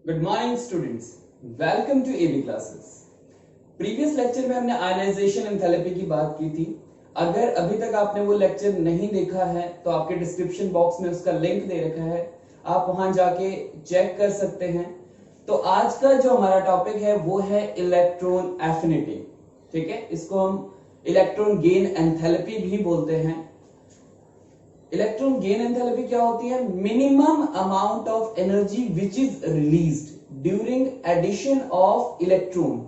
Good morning students, welcome to AB classes. Previous lecture में हमने ionization enthalpy की बात की थी। अगर अभी तक आपने वो लेक्चर नहीं देखा है तो आपके डिस्क्रिप्शन बॉक्स में उसका लिंक दे रखा है, आप वहां जाके चेक कर सकते हैं। तो आज का जो हमारा टॉपिक है वो है इलेक्ट्रॉन एफिनिटी। ठीक है, इसको हम इलेक्ट्रॉन गेन एंथैल्पी भी बोलते हैं। इलेक्ट्रॉन गेन एंथैल्पी क्या होती है? Minimum amount of energy which is released during addition of electron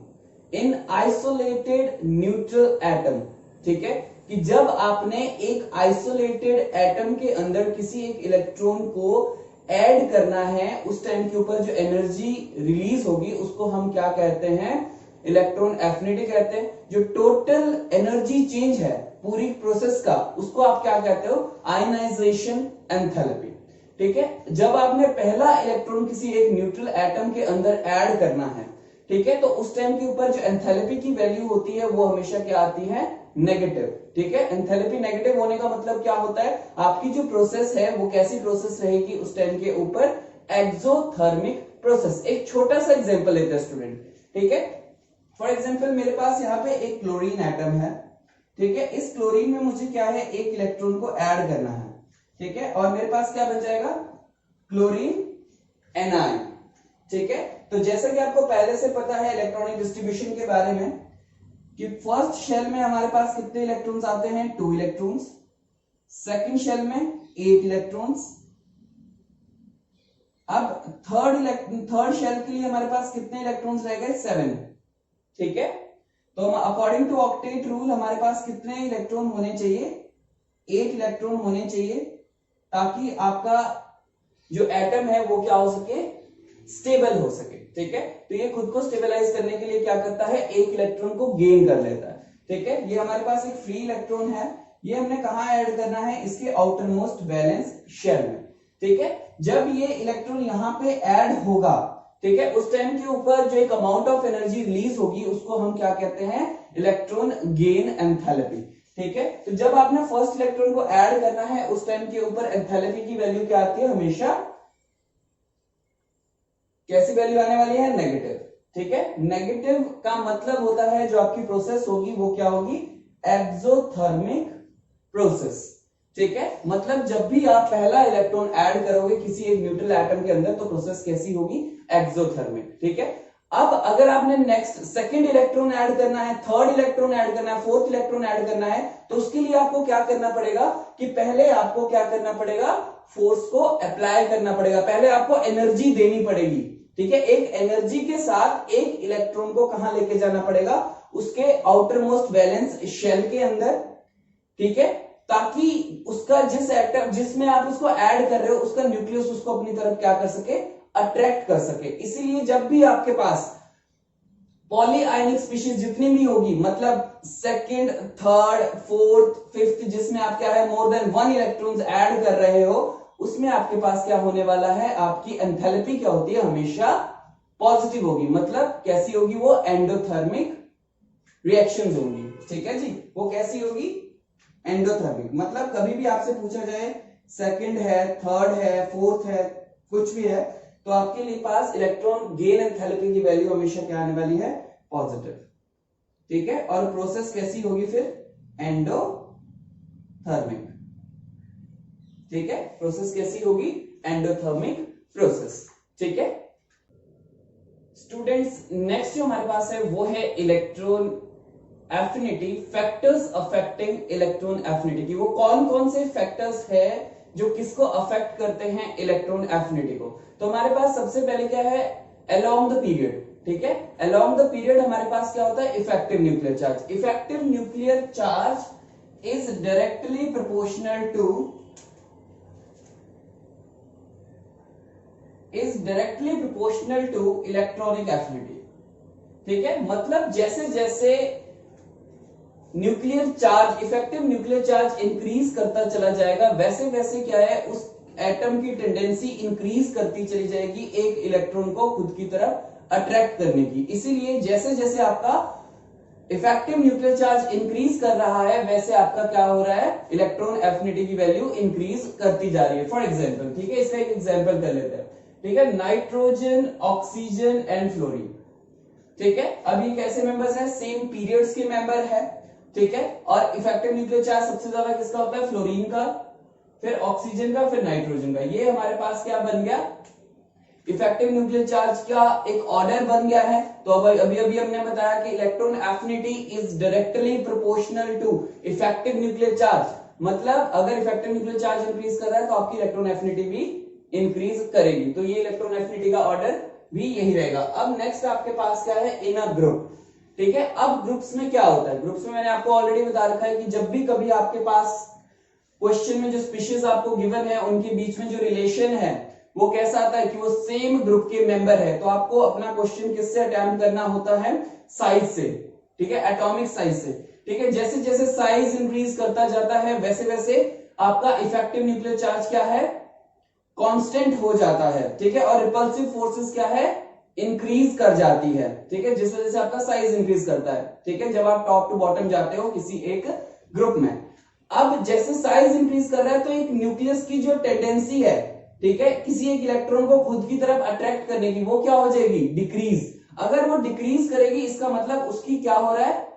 in isolated neutral atom. ठीक है, कि जब आपने एक आइसोलेटेड एटम के अंदर किसी एक इलेक्ट्रॉन को ऐड करना है, उस टाइम के ऊपर जो एनर्जी रिलीज होगी उसको हम क्या कहते हैं? इलेक्ट्रॉन एफिनिटी कहते हैं। जो टोटल एनर्जी चेंज है पूरी प्रोसेस का, उसको आप क्या कहते हो? Ionisation enthalpy. ठीक है, जब आपने पहला इलेक्ट्रॉन किसी एक न्यूट्रल एटम के अंदर ऐड करना है, ठीक है, तो उस टाइम के ऊपर जो एंथैल्पी की वैल्यू होती है वो हमेशा क्या आती है? नेगेटिव। ठीक है, एंथैल्पी नेगेटिव होने का मतलब क्या होता है? आपकी जो प्रोसेस है वो कैसी प्रोसेस रहेगी उस टाइम के ऊपर? Exothermic process. एक छोटा सा एग्जांपल लेते हैं स्टूडेंट। ठीक है, फॉर एग्जांपल मेरे पास यहाँ पे एक क्लोरीन एटम है। ठीक है, इस क्लोरीन में मुझे क्या है? एक इलेक्ट्रॉन को ऐड करना है। ठीक है, और मेरे पास क्या बन जाएगा? Chlorine anion. ठीक है, तो जैसा कि आपको पहले से पता है इलेक्ट्रॉनिक डिस्ट्रीब्यूशन के बारे में कि फर्स्ट शेल में हमारे पास कितने इलेक्ट्रॉन्स आते हैं? 2 इलेक्ट्रॉन्स। सेकंड शेल में 8 इलेक्ट्रॉन्स। अब थर्ड शेल के लिए हमारे पास कितने इलेक्ट्रॉन्स रह गए? 7। ठीक है, तो अकॉर्डिंग टू ऑक्टेट रूल हमारे पास कितने इलेक्ट्रॉन होने चाहिए? 8 इलेक्ट्रॉन होने चाहिए, ताकि आपका जो एटम है वो क्या हो सके? स्टेबल हो सके। ठीक है, तो ये खुद को स्टेबलाइज करने के लिए क्या करता है? एक इलेक्ट्रॉन को गेन कर लेता है। ठीक है, ये हमारे पास एक फ्री इलेक्ट्रॉन है, ये हमने कहां ऐड करना है? इसके आउटर मोस्ट वैलेंस शेल में। ठीक है, जब ये इलेक्ट्रॉन यहां पे ऐड होगा, ठीक है, उस टाइम के ऊपर जो एक अमाउंट ऑफ एनर्जी रिलीज होगी उसको हम क्या कहते हैं? Electron gain enthalpy. ठीक है, तो जब आपने फर्स्ट इलेक्ट्रॉन को ऐड करना है उस टाइम के ऊपर एंथैल्पी की वैल्यू क्या आती है? हमेशा कैसी वैल्यू आने वाली है? नेगेटिव। ठीक है, नेगेटिव का मतलब होता है जो आपकी प्रोसेस होगी वो क्या होगी? Exothermic process. ठीक है, मतलब जब भी आप पहला इलेक्ट्रॉन ऐड करोगे किसी एक न्यूट्रल एटम के अंदर तो प्रोसेस कैसी होगी? एक्सोथर्मिक। ठीक है, अब अगर आपने नेक्स्ट सेकंड इलेक्ट्रॉन ऐड करना है, थर्ड इलेक्ट्रॉन ऐड करना है, फोर्थ इलेक्ट्रॉन ऐड करना है, तो उसके लिए आपको क्या करना पड़ेगा? कि पहले आपको क्या करना पड़ेगा? फोर्स को अप्लाई करना पड़ेगा, पहले आपको एनर्जी देनी पड़ेगी। ठीक है, एक एनर्जी के साथ एक इलेक्ट्रॉन को कहां लेके जाना पड़ेगा? उसके आउटर मोस्ट वैलेंस शेल के अंदर। ठीक है, ताकि उसका जिस एटम जिसमें आप उसको ऐड कर रहे हो उसका न्यूक्लियस उसको अपनी तरफ क्या कर सके? अट्रैक्ट कर सके। इसीलिए जब भी आपके पास पॉली आयनिक स्पीशीज जितनी भी होगी, मतलब सेकंड, थर्ड, फोर्थ, फिफ्थ, जिसमें आप क्या है? मोर देन 1 इलेक्ट्रॉन्स ऐड कर रहे हो, उसमें आपके पास क्या होने वाला है? आपकी एंथैल्पी क्या होती है? हमेशा पॉजिटिव होगी। मतलब कैसी होगी वो? एंडोथर्मिक रिएक्शंस होंगी। ठीक है जी, वो कैसी होगी? एंडोथर्मिक। मतलब कभी भी आपसे पूछा जाए सेकंड है, थर्ड है, फोर्थ है, कुछ भी है, तो आपके लिए पास इलेक्ट्रॉन गेन एंथैल्पी की वैल्यू हमेशा क्या आने वाली है? पॉजिटिव। ठीक है, और प्रोसेस कैसी होगी फिर? एंडोथर्मिक। ठीक है, प्रोसेस कैसी होगी? Endothermic process. ठीक है स्टूडेंट्स, नेक्स्ट जो हमारे पास है वो है electron affinity, factors affecting electron affinity. की वो कौन कौन से फैक्टर्स है जो किसको अफेक्ट करते हैं? इलेक्ट्रॉन एफिनिटी को। तो हमारे पास सबसे पहले क्या है? Along the period. ठीक है, अलोंग द पीरियड हमारे पास क्या होता है? Effective nuclear charge. Effective nuclear charge is directly proportional to electronic affinity. ठीक है, मतलब जैसे जैसे nuclear charge, effective nuclear charge increase करता चला जाएगा, वैसे वैसे क्या है? उस एटम की टेंडेंसी इंक्रीज करती चली जाएगी एक इलेक्ट्रॉन को खुद की तरफ अट्रैक्ट करने की। इसीलिए जैसे जैसे आपका इफेक्टिव न्यूक्लियर चार्ज इंक्रीज कर रहा है वैसे आपका क्या हो रहा है? इलेक्ट्रॉन एफिनिटी की वैल्यू इंक्रीज करती जा रही है। फॉर एग्जांपल, ठीक है, इसका एक एग्जांपल कर लेते हैं। ठीक है, नाइट्रोजन, ऑक्सीजन एंड फ्लोरीन। ठीक है, अब ये कैसे मेंबर्स हैं? सेम पीरियड्स के मेंबर है। ठीक है, और इफेक्टिव न्यूक्लियर चार्ज सबसे ज्यादा किसका होता है? फ्लोरीन का, फिर ऑक्सीजन का, फिर नाइट्रोजन का। ये हमारे पास क्या बन गया? इफेक्टिव न्यूक्लियर चार्ज का एक ऑर्डर बन गया है। तो अब अभी अभी हमने बताया कि electron affinity is directly proportional to effective nuclear charge. मतलब अगर इफेक्टिव न्यूक्लियर चार्ज इंक्रीज कर रहा है तो आपकी इलेक्ट्रॉन एफिनिटी भी इंक्रीज करेगी। तो ये इलेक्ट्रॉन एफिनिटी का ऑर्डर भी यही रहेगा। अब नेक्स्ट आपके पास क्या है? इन अ ग्रुप। ठीक है, अब ग्रुप्स में क्या होता है? ग्रुप्स में मैंने आपको ऑलरेडी बता रखा है कि जब भी कभी आपके पास क्वेश्चन में जो स्पीशीज आपको गिवन है उनके बीच में जो रिलेशन है वो कैसा आता है कि वो सेम ग्रुप के मेंबर है। तो आपको अपना क्वेश्चन किससे अटेम्प्ट करना होता है? साइज से। ठीक है, एटॉमिक साइज से। ठीक है, जैसे जैसे साइज इंक्रीज करता जाता है वैसे वैसे आपका इफेक्टिव न्यूक्लियर चार्ज क्या है? कांस्टेंट हो जाता है। ठीक है, और रिपल्सिव फोर्सेस क्या है? इंक्रीज कर जाती है। ठीक है, जिस वजह से आपका साइज इंक्रीज करता है। ठीक है, जब आप टॉप टू बॉटम जाते हो किसी एक ग्रुप में। अब जैसे साइज इंक्रीज कर रहा है तो एक न्यूक्लियस की जो टेंडेंसी है, ठीक है, किसी एक इलेक्ट्रॉन को खुद की तरफ अट्रैक्ट करने की, वो क्या हो जाएगी? डिक्रीज। अगर वो डिक्रीज करेगी इसका मतलब उसकी क्या हो रहा है?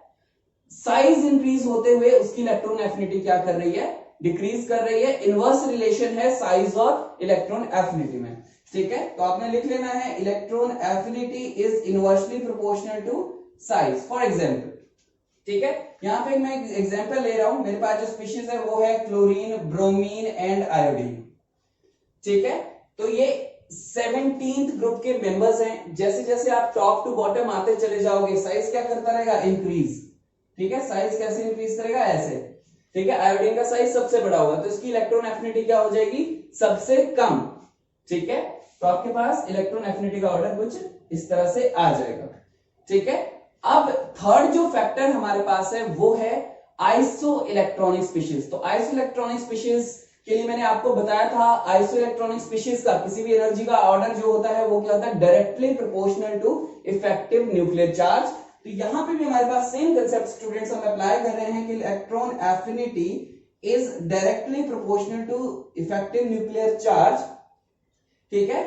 साइज इंक्रीज होते हुए उसकी इलेक्ट्रॉन एफिनिटी क्या कर रही है? डिक्रीज कर रही है। इनवर्स रिलेशन है साइज और इलेक्ट्रॉन एफिनिटी में। ठीक है, तो आपने लिख लेना है electron affinity is inversely proportional to size. For example, ठीक है, यहां पे मैं एग्जांपल ले रहा हूं। मेरे पास जो स्पीशीज है वो है क्लोरीन, ब्रोमीन एंड आयोडीन। ठीक है, तो ये 17th ग्रुप के मेंबर्स हैं। जैसे जैसे आप टॉप टू बॉटम आते चले जाओगे साइज क्या करता रहेगा? इंक्रीज। ठीक है, साइज कैसे इंक्रीज करेगा? ऐसे। ठीक है, आयोडीन का साइज सबसे बड़ा होगा तो इसकी इलेक्ट्रॉन एफिनिटी क्या हो जाएगी? सबसे कम। ठीक है, तो आपके पास इलेक्ट्रॉन एफिनिटी का ऑर्डर कुछ इस तरह से आ जाएगा। ठीक है, अब थर्ड जो फैक्टर हमारे पास है वो है आइसो इलेक्ट्रॉनिक स्पीशीज। तो आइसो इलेक्ट्रॉनिक स्पीशीज के लिए मैंने आपको बताया था, आइसो इलेक्ट्रॉनिक स्पीशीज का किसी भी एनर्जी का ऑर्डर जो होता है वो क्या होता है? Directly proportional to effective nuclear charge. तो यहां पे भी हमारे पास सेम कंसेप्ट स्टूडेंट्स हम अप्लाई कर रहे हैं कि electron affinity is directly proportional to effective nuclear charge. ठीक है,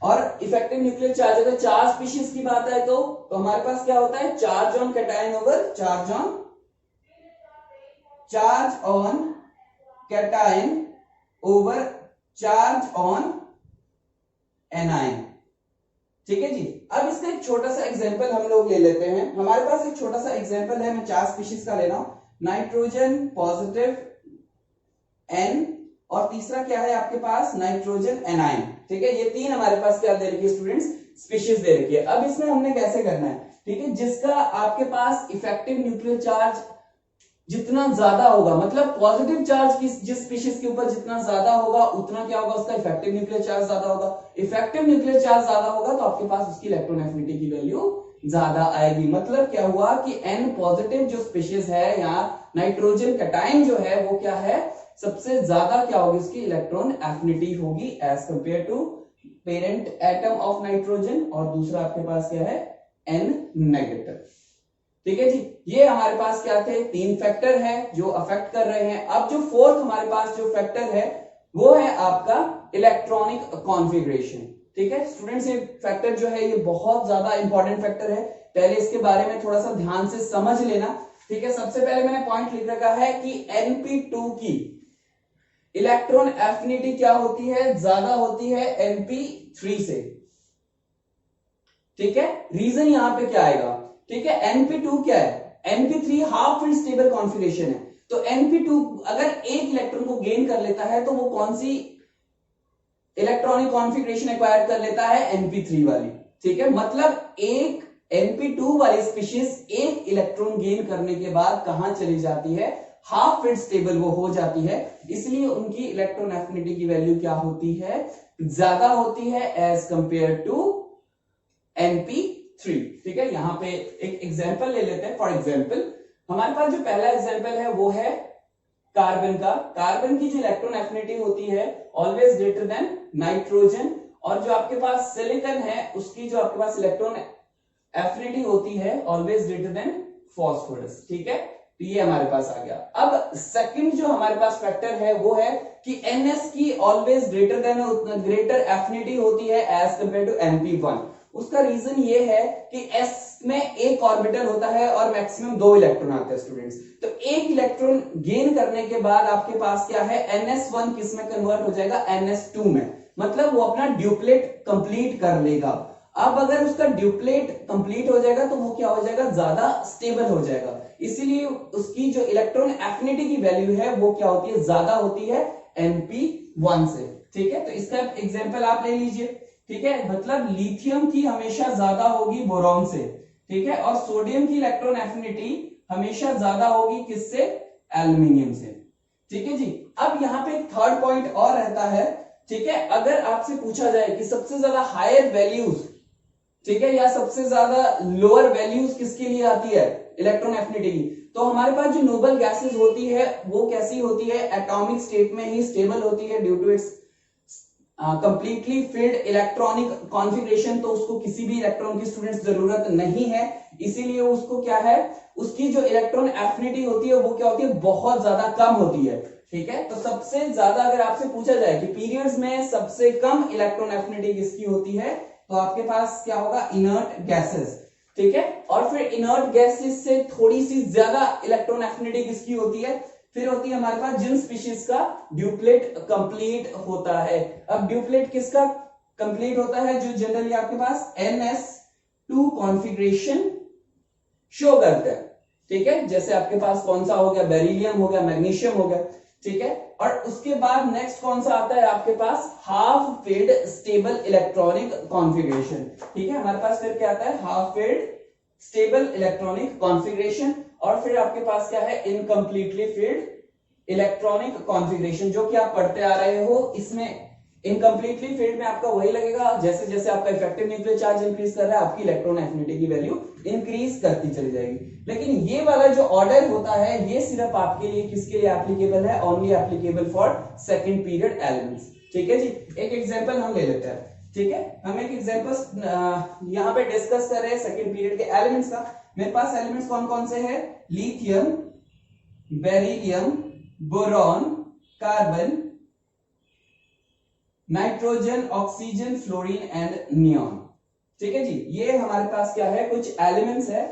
और इफेक्टिव न्यूक्लियर चार्ज अगर चार स्पीशीज की बात है तो हमारे पास क्या होता है? Charge on cation over charge on cation over charge on anion. ठीक है जी, अब इसका एक छोटा सा एग्जांपल हम लोग ले लेते हैं। हमारे पास एक छोटा सा एग्जांपल है, मैं 4 स्पीशीज का ले रहा हूं। नाइट्रोजन पॉजिटिव एन, और तीसरा क्या है आपके पास? Nitrogen anion. ठीक है, ये 3 हमारे पास क्या दे रखी है स्टूडेंट्स? स्पीशीज दे रखी है। अब इसमें हमने कैसे करना है? ठीक है, जिसका आपके पास इफेक्टिव न्यूक्लियर चार्ज जितना ज्यादा होगा, मतलब पॉजिटिव चार्ज जिस स्पीशीज के ऊपर जितना ज्यादा होगा उतना क्या होगा? उसका इफेक्टिव न्यूक्लियर चार्ज ज्यादा होगा। इफेक्टिव न्यूक्लियर चार्ज ज्यादा होगा तो आपके पास उसकी इलेक्ट्रॉन एफिनिटी की वैल्यू ज्यादा आएगी। मतलब क्या हुआ कि N पॉजिटिव जो स्पीशीज है या नाइट्रोजन कैटायन जो है वो क्या है? सबसे ज्यादा क्या होगी? उसकी इलेक्ट्रॉन एफिनिटी होगी as compared to parent atom of nitrogen, और दूसरा आपके पास क्या है? N negative. ठीक है जी, ये हमारे पास क्या थे? 3 फैक्टर है जो अफेक्ट कर रहे हैं। अब जो फोर्थ हमारे पास जो फैक्टर है वो है आपका इलेक्ट्रॉनिक कॉन्फ़िगरेशन। ठीक है स्टूडेंट्स, ये फैक्टर जो है ये बहुत ज्यादा इंपॉर्टेंट फैक्टर है। पहले इसके बारे में थोड़ा सा ध्यान से समझ लेना। ठीक है, सबसे पहले मैंने पॉइंट लिख रखा है कि Np2 की इलेक्ट्रॉन एफिनिटी क्या होती है? ज्यादा होती है Np3 से। ठीक है, रीजन यहां पे क्या आएगा? ठीक है, Np2 क्या है? Np3 half field stable configuration है। तो Np2 अगर एक इलेक्ट्रॉन को गेन कर लेता है तो वो कौन सी इलेक्ट्रॉनिक कॉन्फ़िगरेशन एक्वायर कर लेता है? Np3 वाली। ठीक है, मतलब एक Np2 वाली स्पीशीज एक इलेक्ट्रॉन गेन करने के बाद कहां चली जाती है? हाफ फील्ड स्टेबल वो हो जाती है, इसलिए उनकी इलेक्ट्रॉन एफिनिटी की वैल्यू क्या होती है? ज्यादा होती है एज कंपेयर टू Np3। ठीक है, यहां पे एक एग्जांपल ले लेते हैं। फॉर एग्जांपल हमारे पास जो पहला एग्जांपल है वो है कार्बन का। कार्बन की जो इलेक्ट्रॉन एफिनिटी होती है ऑलवेज ग्रेटर देन नाइट्रोजन, और जो आपके पास सिलिकॉन है उसकी जो आपके पास इलेक्ट्रॉन एफिनिटी होती है ऑलवेज ग्रेटर देन फास्फोरस। ठीक है, तो ये हमारे पास आ गया। अब सेकंड जो हमारे पास फैक्टर है वो है कि ns की ऑलवेज ग्रेटर एफिनिटी होती है एज कंपेयर टू np1। उसका रीजन ये है कि s में एक ऑर्बिटल होता है और मैक्सिमम 2 इलेक्ट्रॉन आते हैं स्टूडेंट्स। तो एक इलेक्ट्रॉन गेन करने के बाद आपके पास क्या है, ns1 किस में कन्वर्ट हो जाएगा, ns2 में, मतलब वो अपना ड्यूप्लेट कंप्लीट कर लेगा। अब अगर उसका ड्यूप्लेट कंप्लीट हो जाएगा तो वो क्या हो जाएगा, ज्यादा स्टेबल हो जाएगा, इसीलिए उसकी जो इलेक्ट्रॉन एफिनिटी की वैल्यू है वो क्या होती है, ज्यादा होती है np1 से। ठीक है, तो इसका एग्जांपल आप ले लीजिए। ठीक है, मतलब लिथियम की हमेशा ज्यादा होगी बोरॉन से, ठीक है, और सोडियम की इलेक्ट्रॉन एफिनिटी हमेशा ज्यादा होगी किससे, एल्यूमिनियम से। ठीक है जी। अब यहाँ पे एक थर्ड पॉइंट और रहता है। ठीक है, अगर आपसे पूछा जाए कि सबसे ज्यादा हायर वैल्यूज, ठीक है, या सबसे ज्यादा लोअर वैल्यूज किसके लिए आती है इलेक्ट्रॉन एफिनिटी की, तो हमारे पास जो नोबल गैसेस होती है वो कैसी होती है, एटॉमिक स्टेट में ही स्टेबल होती है due to its completely filled electronic configuration. तो उसको किसी भी इलेक्ट्रॉन की स्टूडेंट्स जरूरत नहीं है, इसीलिए उसको क्या है, उसकी जो इलेक्ट्रॉन एफिनिटी होती है वो क्या होती है, बहुत ज्यादा कम होती है। ठीक है, तो सबसे ज्यादा अगर आपसे पूछा जाए कि पीरियड्स में सबसे कम इलेक्ट्रॉन एफिनिटी किसकी होती है, तो आपके पास क्या होगा, इनर्ट गैसेस। ठीक है, और फिर इनर्ट गैसेस से थोड़ी सी ज्यादा इलेक्ट्रॉन एफिनिटी किसकी होती है, फिर होती है हमारे पास जिन स्पीशीज का ड्यूप्लेट कंप्लीट होता है। अब ड्यूप्लेट किसका कंप्लीट होता है, जो जनरली आपके पास ns2 कॉन्फ़िगरेशन शो करता है। ठीक है, जैसे आपके पास कौन सा हो गया, बेरिलियम हो गया, मैग्नीशियम हो गया। ठीक है, और उसके बाद नेक्स्ट कौन सा आता है आपके पास, half filled stable electronic configuration. ठीक है, हमारे पास फिर क्या आता है, half filled stable electronic configuration, और फिर आपके पास क्या है, इनकम्प्लीटली फिल्ड इलेक्ट्रॉनिक कॉन्फ़िगरेशन, जो कि आप पढ़ते आ रहे हो। इसमें इनकम्प्लीटली फिल्ड में आपका वही लगेगा, जैसे जैसे आपका इफेक्टिव न्यूक्लियर चार्ज इंक्रीज कर रहा है आपकी इलेक्ट्रॉन एफिनिटी की वैल्यू इंक्रीज करती चली जाएगी। लेकिन ये वाला जो ऑर्डर होता है ये सिर्फ आपके लिए किसके लिए एप्लीकेबल है, only applicable for second period elements. ठीक है जी, एक एग्जांपल हम ले लेते हैं। ठीक है, हम एक एग्जांपल यहाँ पे डिस्कस कर रहे हैं सेकंड पीरियड के एलिमेंट्स का। मेरे पास एलिमेंट्स कौन कौन से हैं, lithium, beryllium, boron, carbon, nitrogen, oxygen, fluorine and neon. ठीक है जी, ये हमारे पास क्या है, कुछ एलिमेंट्स है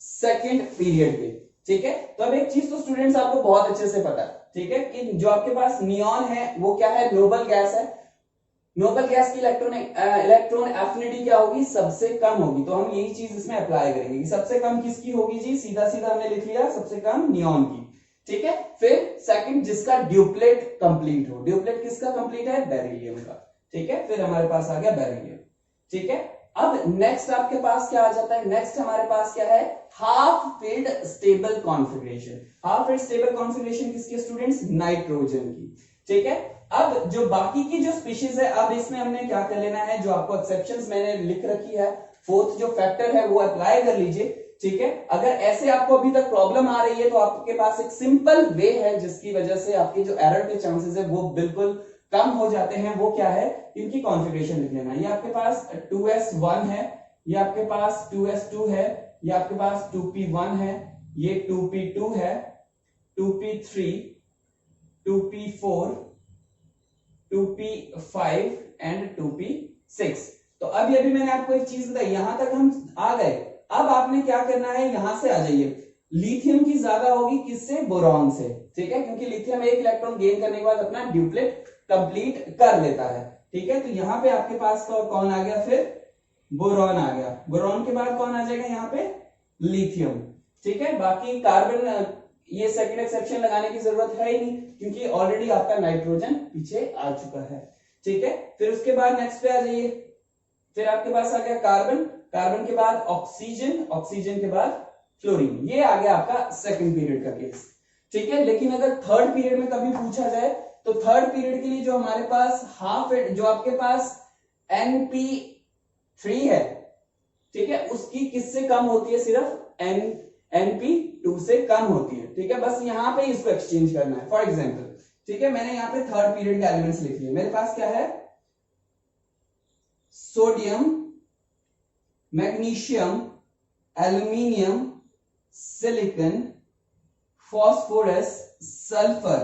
सेकंड पीरियड के। ठीक है, तो अब एक चीज तो स्टूडेंट्स आपको बहुत अच्छे से पता है, ठीक है, कि जो आपके पास नियॉन है वो क्या है, नोबल गैस है। नोबल गैस की इलेक्ट्रॉन एफिनिटी क्या होगी, सबसे कम होगी। तो हम यही चीज इसमें अप्लाई करेंगे कि सबसे कम किसकी होगी जी, सीधा सीधा हमने लिख लिया, सबसे कम नियॉन की। ठीक है, फिर सेकंड जिसका ड्यूप्लेट कंप्लीट हो, ड्यूप्लेट किसका कंप्लीट है, बेरिलियम का। ठीक है, फिर हमारे पास आ गया बेरिलियम। ठीक है, अब नेक्स्ट आपके पास क्या आ जाता है, नेक्स्ट हमारे पास क्या है, half filled stable configuration. Half filled stable configuration किसकी स्टूडेंट्स, नाइट्रोजन की। ठीक है, अब जो बाकी की जो स्पीशीज है, अब इसमें हमने क्या कर लेना है, जो आपको एक्सेप्शंस मैंने लिख रखी है, फोर्थ जो फैक्टर है वो अप्लाई कर लीजिए। ठीक है, अगर ऐसे आपको अभी तक प्रॉब्लम आ रही है तो आपके पास एक सिंपल वे है जिसकी वजह से आपके जो एरर के चांसेस है वो बिल्कुल कम हो जाते हैं। वो क्या है, इनकी कॉन्फ़िगरेशन लिख लेना। ये आपके पास 2s1 है, ये आपके पास 2s2 है, ये आपके पास 2p1 है, ये 2p2 है, 2p3, 2p4, 2p5 and 2p6। तो अभी अभी मैंने आपको एक चीज बताई, यहां तक हम आ गए। अब आपने क्या करना है, यहां से आ जाइए। लिथियम की ज्यादा होगी किससे, बोरॉन से। ठीक है, क्योंकि लिथियम एक इलेक्ट्रॉन गेन करने के बाद अपना ड्यूप्लेट कंप्लीट कर लेता है। ठीक है, तो यहां पे आपके पास कौन आ गया, फिर बोरॉन आ गया। बोरॉन के बाद कौन आ जाएगा यहाँ पे, लिथियम। ठीक है, बाकी कार्बन ये सेकंड एक्सेप्शन लगाने की जरूरत है ही नहीं, क्योंकि ऑलरेडी आपका नाइट्रोजन पीछे आ चुका है। ठीक है, फिर उसके बाद नेक्स्ट पे आ जाइए। फिर आपके पास आ गया कार्बन, कार्बन के बाद ऑक्सीजन, ऑक्सीजन के बाद फ्लोरीन। ये आ गया आपका सेकंड पीरियड का केस। ठीक है, लेकिन अगर थर्ड पीरियड में कभी पूछा जाए तो थर्ड पीरियड के लिए जो हमारे पास हाफ, जो आपके पास np3 है, ठीक है, उसकी किससे कम होती है, सिर्फ np2 से कम होती है। ठीक है, बस यहां पे इसको एक्सचेंज करना है। फॉर एग्जांपल, ठीक है, मैंने यहां पे थर्ड पीरियड के एलिमेंट्स लिख लिए। मेरे पास क्या है, sodium, magnesium, aluminium, silicon, phosphorus, sulphur,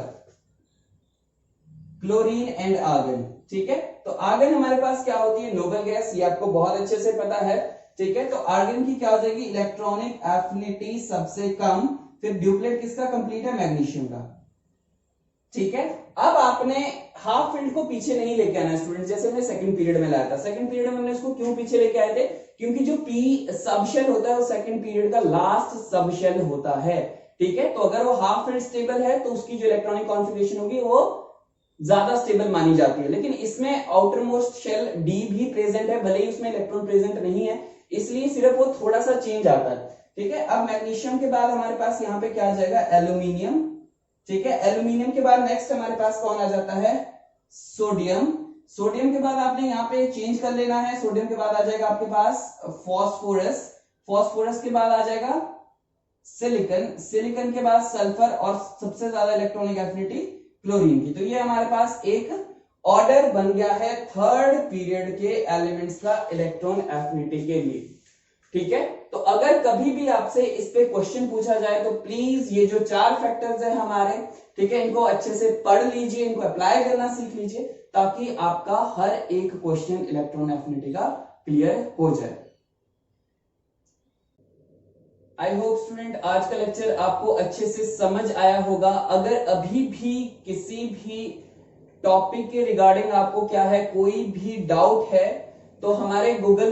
chlorine and argon. ठीक है, तो आर्गन हमारे पास क्या होती है, नोबल गैस, ये आपको बहुत अच्छे से पता है। ठीक है, तो आर्गन की क्या हो जाएगी, इलेक्ट्रॉनिक एफिनिटी सबसे कम, फिर ड्यूप्लेट किसका कंप्लीट है, मैग्नीशियम का। ठीक है, अब आपने हाफ फील्ड को पीछे नहीं लेके आना है स्टूडेंट, जैसे हमने सेकंड पीरियड में लाया था। सेकंड पीरियड में हमने इसको क्यों पीछे लेके आए थे, क्योंकि जो पी सबशेल होता है वो सेकंड पीरियड का लास्ट सबशेल होता है। ठीक है, तो अगर वो हाफ फील्ड स्टेबल है तो उसकी जो इलेक्ट्रॉनिक कॉन्फ़िगरेशन होगी वो ज्यादा स्टेबल मानी जाती है। लेकिन इसमें आउटर मोस्ट शेल डी भी प्रेजेंट है, भले ही उसमें इलेक्ट्रॉन प्रेजेंट नहीं है, इसलिए सिर्फ वो थोड़ा सा चेंज आता है। ठीक है, अब मैग्नीशियम के बाद हमारे पास यहाँ पे क्या आ जाएगा, एल्यूमिनियम। ठीक है, एल्यूमिनियम के बाद नेक्स्ट हमारे पास कौन आ जाता है, सोडियम। सोडियम के बाद आपने यहाँ पे चेंज कर लेना है, सोडियम के बाद आ जाएगा आपके पास फॉस्फोरस, फॉस्फोरस के बाद आ जाएगा सिलिकन, सिलिकन के बाद सल्फर, और सबसे ज्यादा इलेक्ट्रॉनिक एफिनिटी क्लोरीन की। तो ये हमारे पास एक ऑर्डर बन गया है थर्ड पीरियड के एलिमेंट्स का इलेक्ट्रॉन एफिनिटी के लिए। ठीक है, तो अगर कभी भी आपसे इस पे क्वेश्चन पूछा जाए तो प्लीज ये जो 4 फैक्टर्स है हमारे, ठीक है, इनको अच्छे से पढ़ लीजिए, इनको अप्लाई करना सीख लीजिए, ताकि आपका हर एक क्वेश्चन इलेक्ट्रॉन एफिनिटी का क्लियर हो जाए। आई होप स्टूडेंट आज का लेक्चर आपको अच्छे से समझ आया होगा। अगर अभी भी किसी भी टॉपिक के रिगार्डिंग आपको क्या है कोई भी डाउट है तो हमारे गूगल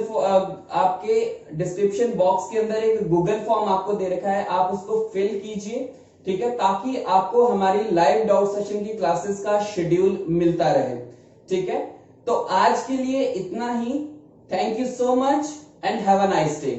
आपके डिस्क्रिप्शन बॉक्स के अंदर एक गूगल फॉर्म आपको दे रखा है, आप उसको फिल कीजिए। ठीक है, ताकि आपको हमारी लाइव डाउट सेशन की क्लासेस का शेड्यूल मिलता रहे। ठीक है, तो आज के लिए इतना ही। Thank you so much and have a nice day.